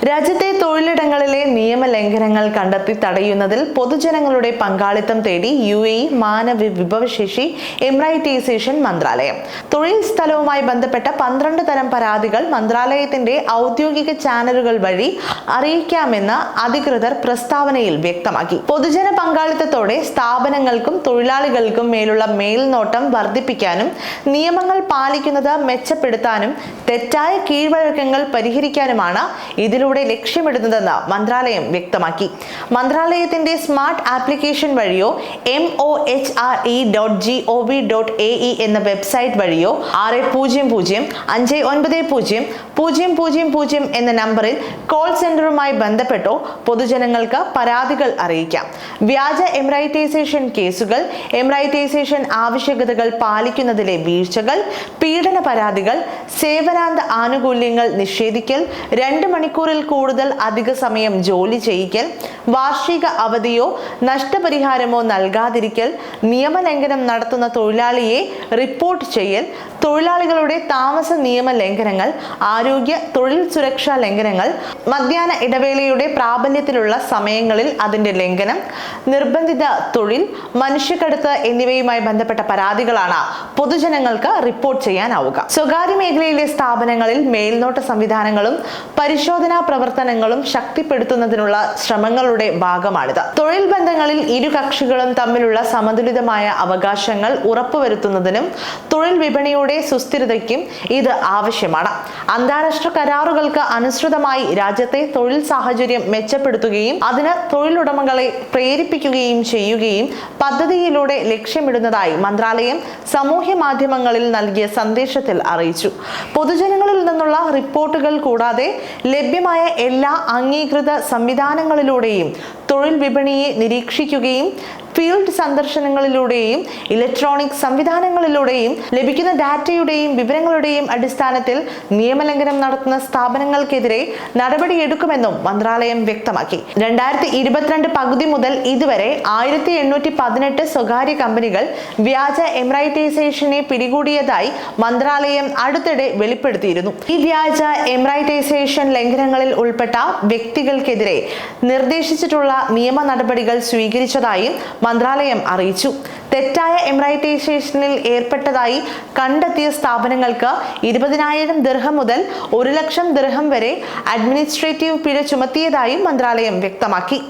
രാജ്യത്തെ തൊഴിലിടങ്ങളിലെ നിയമലംഘനങ്ങൾ കണ്ടെത്തി തടയുന്നതിൽ പൊതുജനങ്ങളുടെ പങ്കാളിത്തം തേടി UAE മാനവ വിഭവശേഷി എമിറൈറ്റൈസേഷൻ മന്ത്രാലയം. തൊഴിൽ സ്ഥലവുമായി ബന്ധപ്പെട്ട 12 തരം പരാതികൾ മന്ത്രാലയത്തിന്റെ ഔദ്യോഗിക ചാനലുകൾ വഴി അറിയിക്കാമെന്ന് അധികൃതർ പ്രസ്താവനയിൽ വ്യക്തമാക്കി. പൊതുജന പങ്കാളിത്തത്തോടെ സ്ഥാപനങ്ങൾക്കും തൊഴിലാളികൾക്കും മേലുള്ള മേൽനോട്ടം വർദ്ധിപ്പിക്കാനും നിയമങ്ങൾ പാലിക്കുന്നത് മെച്ചപ്പെടുത്താനും തെറ്റായ കീഴ്വഴക്കങ്ങൾ പരിഹരിക്കാനുമാണ് ഇതിലൂടെ ലക്ഷ്യമിടുന്നതെന്ന് മന്ത്രാലയം വ്യക്തമാക്കി. മന്ത്രാലയത്തിന്റെ സ്മാർട്ട് ആപ്ലിക്കേഷൻ വഴിയോ MOHRE.gov.ae എന്ന വെബ്സൈറ്റ് വഴിയോ 600-590-0000 എന്ന നമ്പറിൽ കോൾ സെന്ററുമായി ബന്ധപ്പെട്ടോ പൊതുജനങ്ങൾക്ക് പരാതികൾ അറിയിക്കാം. വ്യാജ എമിറൈറ്റൈസേഷൻ കേസുകൾ, എമിറൈറ്റൈസേഷൻ ആവശ്യകതകൾ പാലിക്കുന്നതിലെ വീഴ്ചകൾ, പീഡന പരാതികൾ, സേവനാന്ത ആനുകൂല്യങ്ങൾ നിഷേധിക്കൽ, 2 മണിക്കൂറിൽ കൂടുതൽ അധിക സമയം ജോലി ചെയ്യിക്കൽ, വാർഷിക അവധിയോ നഷ്ടപരിഹാരമോ നൽകാതിരിക്കൽ, നിയമലംഘനം നടത്തുന്ന തൊഴിലാളിയെ റിപ്പോർട്ട് ചെയ്യൽ, തൊഴിലാളികളുടെ താമസ നിയമ ലംഘനങ്ങൾ, ആരോഗ്യ തൊഴിൽ സുരക്ഷാ ലംഘനങ്ങൾ, മധ്യാഹ്ന ഇടവേളയുടെ പ്രാബല്യത്തിലുള്ള സമയങ്ങളിൽ അതിന്റെ ലംഘനം, നിർബന്ധിത തൊഴിൽ, മനുഷ്യക്കടത്ത് എന്നിവയുമായി ബന്ധപ്പെട്ട പരാതികളാണ് പൊതുജനങ്ങൾക്ക് റിപ്പോർട്ട് ചെയ്യാനാവുക. സ്വകാര്യ മേഖലയിലെ സ്ഥാപനങ്ങളിൽ മേൽനോട്ട സംവിധാനങ്ങളും പരിശോധനാ പ്രവർത്തനങ്ങളും ശക്തിപ്പെടുത്തുന്നതിനുള്ള ശ്രമങ്ങളുടെ ഭാഗമാണിത്. തൊഴിൽ ബന്ധങ്ങളിൽ ഇരു കക്ഷികളും തമ്മിലുള്ള സമതുലിതമായ അവകാശങ്ങൾ ഉറപ്പുവരുത്തുന്നതിനും തൊഴിൽ വിപണിയുടെ സുസ്ഥിരതയ്ക്കും ഇത് ആവശ്യമാണ്. അന്താരാഷ്ട്ര കരാറുകൾക്ക് അനുസൃതമായി രാജ്യത്തെ തൊഴിൽ സാഹചര്യം മെച്ചപ്പെടുത്തുകയും അതിന് തൊഴിലുടമകളെ പ്രേരിപ്പിക്കുകയും ചെയ്യുകയും പദ്ധതിയിലൂടെ ലക്ഷ്യമിടുന്നതായി മന്ത്രാലയം സാമൂഹ്യ മാധ്യമങ്ങളിൽ നൽകിയ സന്ദേശത്തിൽ അറിയിച്ചു. പൊതുജനങ്ങളിൽ നിന്നുള്ള റിപ്പോർട്ടുകൾ കൂടാതെ ലഭ്യമായ എല്ലാ അംഗീകൃത സംവിധാനങ്ങളിലൂടെയും തൊഴിൽ വിപണിയെ നിരീക്ഷിക്കുകയും ഫീൽഡ് സന്ദർശനങ്ങളിലൂടെയും ഇലക്ട്രോണിക് സംവിധാനങ്ങളിലൂടെയും ലഭിക്കുന്ന ഡാറ്റയുടെയും വിവരങ്ങളുടെയും അടിസ്ഥാനത്തിൽ നിയമലംഘനം നടത്തുന്ന സ്ഥാപനങ്ങൾക്കെതിരെ നടപടിയെടുക്കുമെന്നും മന്ത്രാലയം വ്യക്തമാക്കി. 2022 പകുതി മുതൽ ഇതുവരെ 1818 സ്വകാര്യ കമ്പനികൾ വ്യാജ എമിറൈറ്റൈസേഷനെ പിടികൂടിയതായി മന്ത്രാലയം അടുത്തിടെ വെളിപ്പെടുത്തിയിരുന്നു. ഈ വ്യാജ എമിറൈറ്റൈസേഷൻ ലംഘനങ്ങളിൽ ഉൾപ്പെട്ട വ്യക്തികൾക്കെതിരെ നിർദ്ദേശിച്ചിട്ടുള്ള നിയമ നടപടികൾ സ്വീകരിച്ചതായും മന്ത്രാലയം അറിയിച്ചു. തെറ്റായ എമിറൈറ്റൈസേഷനിൽ ഏർപ്പെട്ടതായി കണ്ടെത്തിയ സ്ഥാപനങ്ങൾക്ക് 20,000 ദിർഹം മുതൽ 1,00,000 ദിർഹം വരെ അഡ്മിനിസ്ട്രേറ്റീവ് പിഴ ചുമത്തിയതായും മന്ത്രാലയം വ്യക്തമാക്കി.